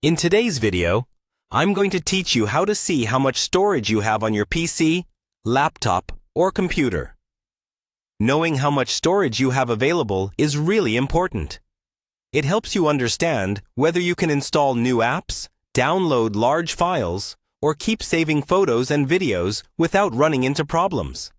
In today's video, I'm going to teach you how to see how much storage you have on your PC, laptop, or computer. Knowing how much storage you have available is really important. It helps you understand whether you can install new apps, download large files, or keep saving photos and videos without running into problems.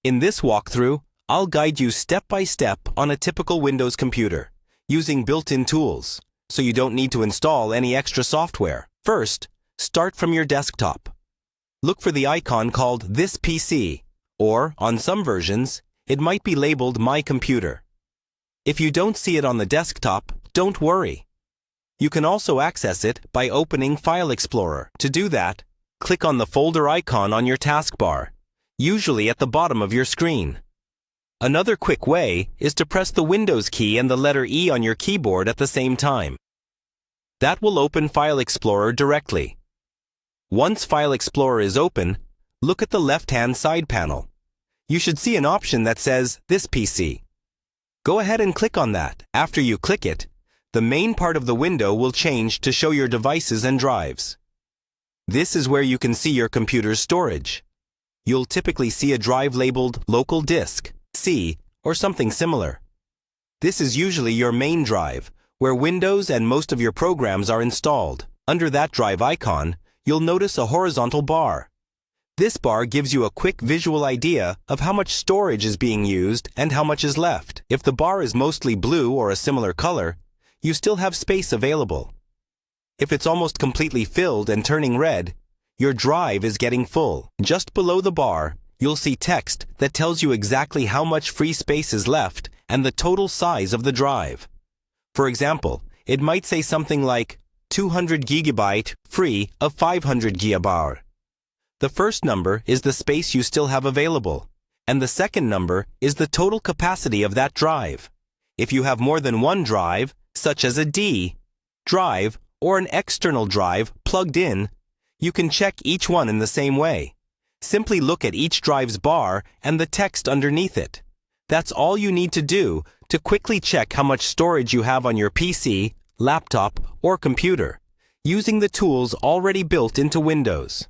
In this walkthrough, I'll guide you step by step on a typical Windows computer, using built-in tools, so you don't need to install any extra software. First, start from your desktop. Look for the icon called This PC, or, on some versions, it might be labeled My Computer. If you don't see it on the desktop, don't worry. You can also access it by opening File Explorer. To do that, click on the folder icon on your taskbar, usually at the bottom of your screen. Another quick way is to press the Windows key and the letter E on your keyboard at the same time. That will open File Explorer directly. Once File Explorer is open, look at the left-hand side panel. You should see an option that says This PC. Go ahead and click on that. After you click it, the main part of the window will change to show your devices and drives. This is where you can see your computer's storage. You'll typically see a drive labeled Local Disk, C, or something similar. This is usually your main drive, where Windows and most of your programs are installed. Under that drive icon, you'll notice a horizontal bar. This bar gives you a quick visual idea of how much storage is being used and how much is left. If the bar is mostly blue or a similar color, you still have space available. If it's almost completely filled and turning red, your drive is getting full. Just below the bar, you'll see text that tells you exactly how much free space is left and the total size of the drive. For example, it might say something like 200 GB free of 500 GB. The first number is the space you still have available, and the second number is the total capacity of that drive. If you have more than one drive, such as a D drive or an external drive plugged in, you can check each one in the same way. Simply look at each drive's bar and the text underneath it. That's all you need to do to quickly check how much storage you have on your PC, laptop, or computer, using the tools already built into Windows.